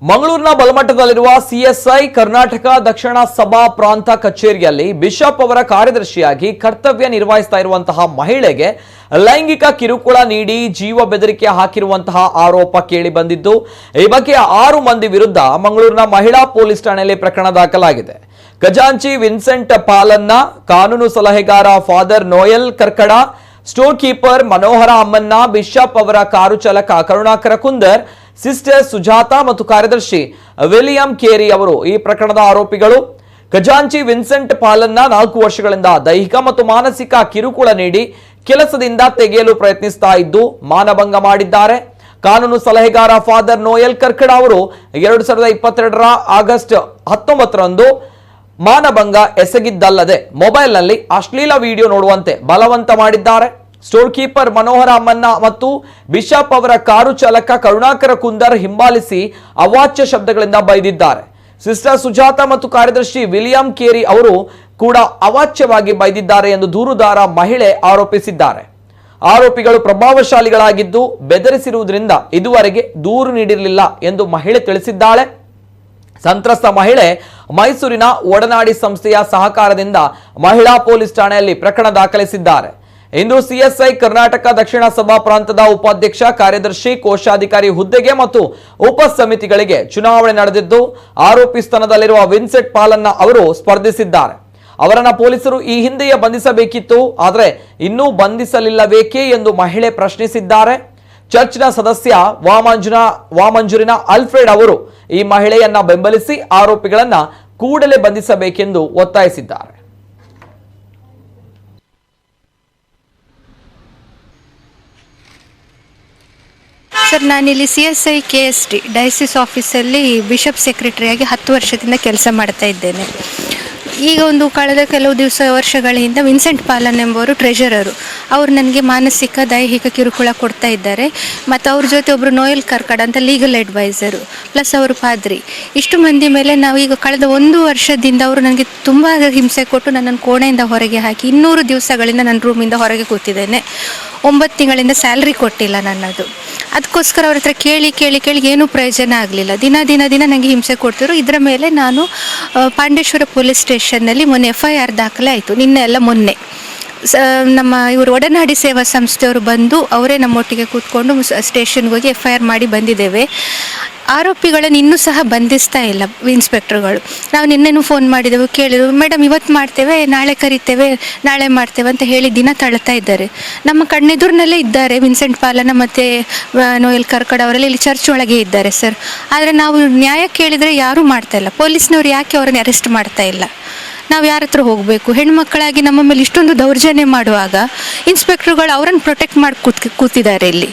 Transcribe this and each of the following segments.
ಮಂಗಳೂರಿನ ಬಲಮಠದಲ್ಲಿರುವ ಸಿಎಸ್ಐ ಕರ್ನಾಟಕ ದಕ್ಷಿಣ ಸಭಾ ಪ್ರಾಂತ ಕಚೇರಿಯಲ್ಲಿ ಬಿಷಪ್ ಅವರ ಕಾರ್ಯದರ್ಶಿಯಾಗಿ ಕರ್ತವ್ಯ ನಿರ್ವಹಿಸ್ತಾ ಇರುವಂತಹ ಮಹಿಳೆಗೆ ಲೈಂಗಿಕ ಕಿರುಕುಳ ನೀಡಿ ಜೀವ ಬೆದರಿಕೆ ಹಾಕಿರುವಂತಹ ಆರೋಪ ಕೇಳಿ ಬಂದಿದ್ದು, ಈ ಬಗ್ಗೆ 6 ಮಂದಿ ವಿರುದ್ಧ ಮಂಗಳೂರಿನ ಮಹಿಳಾ ಪೊಲೀಸ್ ಠಾಣೆಯಲ್ಲಿ ಪ್ರಕರಣ ದಾಖಲಾಗಿದೆ. ಖಜಾಂಚಿ ವಿನ್ಸೆಂಟ್ ಪಾಲನ್ನ, ಕಾನೂನು ಸಲಹೆಗಾರ ಫಾದರ್ ನೋಯಲ್ ಕರ್ಕಡ, ಸ್ಟೋರ್ ಕೀಪರ್ ಮನೋಹರ ಅಮ್ಮನ್ನ, ಬಿಷಪ್ ಅವರ ಕಾರು ಚಾಲಕ ಕರುಣಾಕರ ಕುಂದರ್, ಸಿಸ್ಟರ್ ಸುಜಾತಾ ಮತ್ತು ಕಾರ್ಯದರ್ಶಿ ವಿಲಿಯಂ ಕೇರಿ ಅವರು ಈ ಪ್ರಕರಣದ ಆರೋಪಿಗಳು. ಖಜಾಂಚಿ ವಿನ್ಸೆಂಟ್ ಪಾಲನ್ನ 4 ವರ್ಷಗಳಿಂದ ದೈಹಿಕ ಮತ್ತು ಮಾನಸಿಕ ಕಿರುಕುಳ ನೀಡಿ ಕೆಲಸದಿಂದ ತೆಗೆಯಲು ಪ್ರಯತ್ನಿಸ್ತಾ ಇದ್ದು ಮಾನಭಂಗ ಮಾಡಿದ್ದಾರೆ. ಕಾನೂನು ಸಲಹೆಗಾರ ಫಾದರ್ ನೋಯಲ್ ಕರ್ಕಡ ಅವರು 2022ರ ಆಗಸ್ಟ್ 19ರಂದು ಮಾನಭಂಗ ಎಸಗಿದ್ದಲ್ಲದೆ ಮೊಬೈಲ್ನಲ್ಲಿ ಅಶ್ಲೀಲ ವಿಡಿಯೋ ನೋಡುವಂತೆ ಬಲವಂತ ಮಾಡಿದ್ದಾರೆ. ಸ್ಟೋರ್ ಕೀಪರ್ ಮನೋಹರ ಅಮ್ಮನ್ನ ಮತ್ತು ಬಿಷಪ್ ಅವರ ಕಾರು ಚಾಲಕ ಕರುಣಾಕರ ಕುಂದರ್ ಹಿಂಬಾಲಿಸಿ ಅವಾಚ್ಯ ಶಬ್ದಗಳಿಂದ ಬೈದಿದ್ದಾರೆ. ಸಿಸ್ಟರ್ ಸುಜಾತಾ ಮತ್ತು ಕಾರ್ಯದರ್ಶಿ ವಿಲಿಯಂ ಕೇರಿ ಅವರು ಕೂಡ ಅವಾಚ್ಯವಾಗಿ ಬೈದಿದ್ದಾರೆ ಎಂದು ದೂರುದಾರ ಮಹಿಳೆ ಆರೋಪಿಸಿದ್ದಾರೆ. ಆರೋಪಿಗಳು ಪ್ರಭಾವಶಾಲಿಗಳಾಗಿದ್ದು ಬೆದರಿಸಿರುವುದರಿಂದ ಇದುವರೆಗೆ ದೂರು ನೀಡಿರಲಿಲ್ಲ ಎಂದು ಮಹಿಳೆ ತಿಳಿಸಿದ್ದಾಳೆ. ಸಂತ್ರಸ್ತ ಮಹಿಳೆ ಮೈಸೂರಿನ ಒಡನಾಡಿ ಸಂಸ್ಥೆಯ ಸಹಕಾರದಿಂದ ಮಹಿಳಾ ಪೊಲೀಸ್ ಠಾಣೆಯಲ್ಲಿ ಪ್ರಕರಣ ದಾಖಲಿಸಿದ್ದಾರೆ. ಇಂದು ಸಿಎಸ್ಐ ಕರ್ನಾಟಕ ದಕ್ಷಿಣ ಸಭಾ ಪ್ರಾಂತದ ಉಪಾಧ್ಯಕ್ಷ, ಕಾರ್ಯದರ್ಶಿ, ಕೋಶಾಧಿಕಾರಿ ಹುದ್ದೆಗೆ ಮತ್ತು ಉಪ ಸಮಿತಿಗಳಿಗೆ ಚುನಾವಣೆ ನಡೆದಿದ್ದು, ಆರೋಪಿ ಸ್ಥಾನದಲ್ಲಿರುವ ವಿನ್ಸೆಂಟ್ ಪಾಲನ್ನ ಅವರು ಸ್ಪರ್ಧಿಸಿದ್ದಾರೆ. ಅವರನ್ನ ಪೊಲೀಸರು ಈ ಹಿಂದೆಯೇ ಬಂಧಿಸಬೇಕಿತ್ತು, ಆದರೆ ಇನ್ನೂ ಬಂಧಿಸಲಿಲ್ಲಬೇಕೇ ಎಂದು ಮಹಿಳೆ ಪ್ರಶ್ನಿಸಿದ್ದಾರೆ. ಚರ್ಚ್ನ ಸದಸ್ಯ ವಾಮಂಜೂರಿನ ಅಲ್ಫ್ರೆಡ್ ಅವರು ಈ ಮಹಿಳೆಯನ್ನ ಬೆಂಬಲಿಸಿ ಆರೋಪಿಗಳನ್ನ ಕೂಡಲೇ ಬಂಧಿಸಬೇಕೆಂದು ಒತ್ತಾಯಿಸಿದ್ದಾರೆ. ಸರ್, ನಾನಿಲ್ಲಿ CSI KST ಡಯಾಸಿಸ್ ಆಫೀಸಲ್ಲಿ ಬಿಷಪ್ ಸೆಕ್ರೆಟರಿಯಾಗಿ 10 ವರ್ಷದಿಂದ ಕೆಲಸ ಮಾಡ್ತಾ ಇದ್ದೇನೆ. ಈಗ ಕಳೆದ ಕೆಲವು ವರ್ಷಗಳ ಹಿಂದೆ ವಿನ್ಸೆಂಟ್ ಪಾಲನ್ ಎಂಬವರು ಟ್ರೆಜರರು, ಅವರು ನನಗೆ ಮಾನಸಿಕ ದೈಹಿಕ ಕಿರುಕುಳ ಕೊಡ್ತಾ ಇದ್ದಾರೆ. ಮತ್ತು ಅವ್ರ ಜೊತೆ ಒಬ್ಬರು ನೋಯಲ್ ಕರ್ಕಡ ಅಂತ ಲೀಗಲ್ ಅಡ್ವೈಸರು, ಪ್ಲಸ್ ಅವರು ಪಾದ್ರಿ. ಇಷ್ಟು ಮಂದಿ ಮೇಲೆ ನಾವು ಈಗ ಕಳೆದ 1 ವರ್ಷದಿಂದ ಅವರು ನನಗೆ ತುಂಬ ಹಿಂಸೆ ಕೊಟ್ಟು ನನ್ನನ್ನು ಕೋಣೆಯಿಂದ ಹೊರಗೆ ಹಾಕಿ 200 ದಿವಸಗಳಿಂದ ನನ್ನ ರೂಮಿಂದ ಹೊರಗೆ ಕೂತಿದ್ದೇನೆ. 9 ತಿಂಗಳಿಂದ ಸ್ಯಾಲ್ರಿ ಕೊಟ್ಟಿಲ್ಲ ನನ್ನದು. ಅದಕ್ಕೋಸ್ಕರ ಅವ್ರ ಹತ್ರ ಕೇಳಿ ಏನೂ ಪ್ರಯೋಜನ ಆಗಲಿಲ್ಲ. ದಿನ ನನಗೆ ಹಿಂಸೆ ಕೊಡ್ತಿದ್ರು. ಇದರ ಮೇಲೆ ನಾನು ಪಾಂಡೇಶ್ವರ ಪೊಲೀಸ್ ಸ್ಟೇಷನ್ನಲ್ಲಿ ಮೊನ್ನೆ FIR ದಾಖಲೆ ಆಯಿತು. ಮೊನ್ನೆ ನಮ್ಮ ಇವರು ಒಡನಾಡಿ ಸೇವಾ ಸಂಸ್ಥೆಯವರು ಬಂದು ಅವರೇ ನಮ್ಮೊಟ್ಟಿಗೆ ಕೂತ್ಕೊಂಡು ಸ್ಟೇಷನ್ಗೆ ಹೋಗಿ FIR ಮಾಡಿ ಬಂದಿದ್ದೇವೆ. ಆರೋಪಿಗಳನ್ನು ಇನ್ನೂ ಸಹ ಬಂಧಿಸ್ತಾ ಇಲ್ಲ ಇನ್ಸ್ಪೆಕ್ಟರ್ಗಳು. ನಾವು ನಿನ್ನೆನೂ ಫೋನ್ ಮಾಡಿದೆವು, ಕೇಳಿದೆವು, ಮೇಡಮ್ ಇವತ್ತು ಮಾಡ್ತೇವೆ, ನಾಳೆ ಕರಿತೇವೆ, ನಾಳೆ ಮಾಡ್ತೇವೆ ಅಂತ ಹೇಳಿ ದಿನ ತಳ್ತಾ ಇದ್ದಾರೆ. ನಮ್ಮ ಕಣ್ಣೆದುರಿನಲ್ಲೇ ಇದ್ದಾರೆ ವಿನ್ಸೆಂಟ್ ಪಾಲನ ಮತ್ತು ನೋಯಲ್ ಕರ್ಕಡ ಅವರೆಲ್ಲ ಇಲ್ಲಿ ಚರ್ಚ್ ಒಳಗೆ ಇದ್ದಾರೆ ಸರ್. ಆದರೆ ನಾವು ನ್ಯಾಯ ಕೇಳಿದರೆ ಯಾರೂ ಮಾಡ್ತಾ ಇಲ್ಲ. ಪೊಲೀಸ್ನವ್ರು ಯಾಕೆ ಅವರನ್ನು ಅರೆಸ್ಟ್ ಮಾಡ್ತಾ ಇಲ್ಲ? ನಾವು ಯಾರ ಹತ್ರ ಹೋಗಬೇಕು? ಹೆಣ್ಮಕ್ಕಳಾಗಿ ನಮ್ಮ ಮೇಲೆ ಇಷ್ಟೊಂದು ದೌರ್ಜನ್ಯ ಮಾಡುವಾಗ ಇನ್ಸ್ಪೆಕ್ಟರ್ಗಳು ಅವರನ್ನು ಪ್ರೊಟೆಕ್ಟ್ ಮಾಡಿ ಕೂತಿದ್ದಾರೆ ಇಲ್ಲಿ.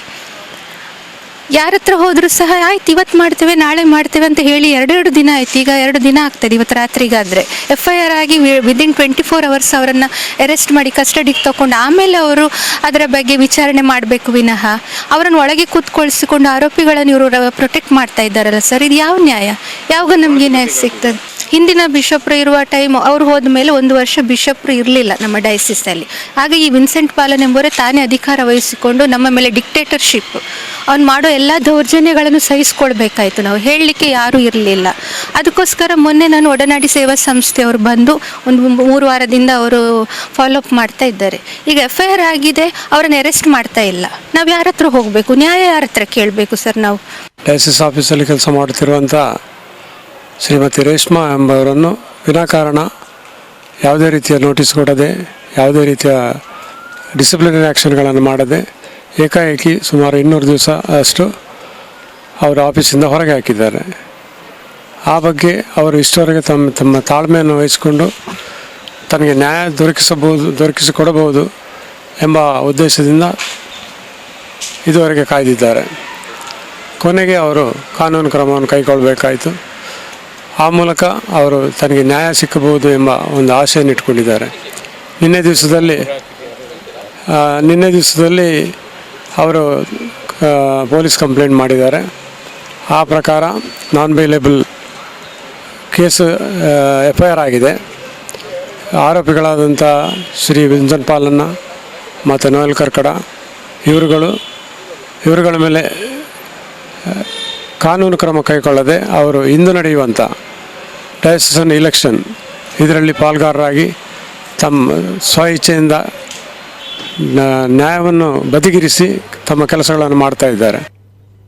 ಯಾರ ಹತ್ರ ಹೋದರೂ ಸಹ ಆಯ್ತು ಇವತ್ತು ಮಾಡ್ತೇವೆ, ನಾಳೆ ಮಾಡ್ತೇವೆ ಅಂತ ಹೇಳಿ 2 ದಿನ ಆಯ್ತು. ಈಗ 2 ದಿನ ಆಗ್ತದೆ. ಇವತ್ತು ರಾತ್ರಿಗಾದರೆ FIR ಆಗಿ ವಿದಿನ್ 24 ಅವರ್ಸ್ ಅವರನ್ನು ಅರೆಸ್ಟ್ ಮಾಡಿ ಕಸ್ಟಡಿಗೆ ತಗೊಂಡು ಆಮೇಲೆ ಅವರು ಅದರ ಬಗ್ಗೆ ವಿಚಾರಣೆ ಮಾಡಬೇಕು ವಿನಃ ಅವರನ್ನು ಒಳಗೆ ಕೂತ್ಕೊಳಿಸಿಕೊಂಡು ಆರೋಪಿಗಳನ್ನು ಇವರು ಪ್ರೊಟೆಕ್ಟ್ ಮಾಡ್ತಾ ಇದ್ದಾರಲ್ಲ ಸರ್, ಇದು ಯಾವ ನ್ಯಾಯ? ಯಾವಾಗ ನಮಗೆ ನ್ಯಾಯ ಸಿಗ್ತದೆ? ಹಿಂದಿನ ಬಿಷಪ್ರು ಇರುವ ಟೈಮ್ ಅವ್ರು ಹೋದ ಮೇಲೆ 1 ವರ್ಷ ಬಿಷಪ್ರು ಇರಲಿಲ್ಲ ನಮ್ಮ ಡಯಾಸಿಸಲ್ಲಿ. ಆಗ ಈ ವಿನ್ಸೆಂಟ್ ಪಾಲನ್ ಎಂಬುವರೇ ತಾನೇ ಅಧಿಕಾರ ವಹಿಸಿಕೊಂಡು ನಮ್ಮ ಮೇಲೆ ಡಿಕ್ಟೇಟರ್ಶಿಪ್, ಅವ್ನು ಮಾಡೋ ಎಲ್ಲ ದೌರ್ಜನ್ಯಗಳನ್ನು ಸಹಿಸ್ಕೊಳ್ಬೇಕಾಯ್ತು. ನಾವು ಹೇಳಲಿಕ್ಕೆ ಯಾರೂ ಇರಲಿಲ್ಲ. ಅದಕ್ಕೋಸ್ಕರ ಮೊನ್ನೆ ನಾನು ಒಡನಾಡಿ ಸೇವಾ ಸಂಸ್ಥೆಯವರು ಬಂದು 3 ವಾರದಿಂದ ಅವರು ಫಾಲೋಅಪ್ ಮಾಡ್ತಾ ಇದ್ದಾರೆ. ಈಗ FIR ಆಗಿದೆ, ಅವರನ್ನು ಅರೆಸ್ಟ್ ಮಾಡ್ತಾ ಇಲ್ಲ. ನಾವು ಯಾರ ಹತ್ರ ಹೋಗಬೇಕು? ನ್ಯಾಯ ಯಾರ ಹತ್ರ ಕೇಳಬೇಕು ಸರ್? ನಾವು ಡಯಾಸಿಸ್ ಆಫೀಸಲ್ಲಿ ಕೆಲಸ ಮಾಡುತ್ತಿರುವಂಥ ಶ್ರೀಮತಿ ರೇಷ್ಮಾ ಎಂಬವರನ್ನು ವಿನಾಕಾರಣ ಯಾವುದೇ ರೀತಿಯ ನೋಟಿಸ್ ಕೊಡದೆ, ಯಾವುದೇ ರೀತಿಯ ಡಿಸಿಪ್ಲಿನರಿ ಆ್ಯಕ್ಷನ್ಗಳನ್ನು ಮಾಡದೆ ಏಕಾಏಕಿ ಸುಮಾರು 200 ದಿವಸ ಅಷ್ಟು ಅವರ ಆಫೀಸಿಂದ ಹೊರಗೆ ಹಾಕಿದ್ದಾರೆ. ಆ ಬಗ್ಗೆ ಅವರು ಇಷ್ಟವರೆಗೆ ತಮ್ಮ ತಾಳ್ಮೆಯನ್ನು ವಹಿಸಿಕೊಂಡು ತನಗೆ ನ್ಯಾಯ ದೊರಕಿಸಿಕೊಡಬಹುದು ಎಂಬ ಉದ್ದೇಶದಿಂದ ಇದುವರೆಗೆ ಕಾಯ್ದಿದ್ದಾರೆ. ಕೊನೆಗೆ ಅವರು ಕಾನೂನು ಕ್ರಮವನ್ನು ಕೈಗೊಳ್ಳಬೇಕಾಯಿತು. ಆ ಮೂಲಕ ಅವರು ತನಗೆ ನ್ಯಾಯ ಸಿಕ್ಕಬಹುದು ಎಂಬ ಒಂದು ಆಶೆಯನ್ನು ಇಟ್ಕೊಂಡಿದ್ದಾರೆ. ನಿನ್ನೆ ದಿವಸದಲ್ಲಿ ಅವರು ಪೊಲೀಸ್ ಕಂಪ್ಲೇಂಟ್ ಮಾಡಿದ್ದಾರೆ. ಆ ಪ್ರಕಾರ ನಾನ್ ಬೈಲೇಬಲ್ ಕೇಸು FIR ಆಗಿದೆ. ಆರೋಪಿಗಳಾದಂಥ ಶ್ರೀ ವಿನ್ಸೆಂಟ್ ಪಾಲನ್ನ ಮತ್ತು ನೋಯಲ್ ಕರ್ಕಡ ಇವರುಗಳ ಮೇಲೆ ಕಾನೂನು ಕ್ರಮ ಕೈಗೊಳ್ಳದೆ ಅವರು ಇಂದು ನಡೆಯುವಂಥ ಡಯಾಸಿಸನ್ ಇಲೆಕ್ಷನ್ ಇದರಲ್ಲಿ ಪಾಲ್ಗಾರರಾಗಿ ತಮ್ಮ ಸ್ವ ಇಚ್ಛೆಯಿಂದ ನ್ಯಾಯವನ್ನು ಬದಿಗಿರಿಸಿ ತಮ್ಮ ಕೆಲಸಗಳನ್ನು ಮಾಡ್ತಾ ಇದ್ದಾರೆ.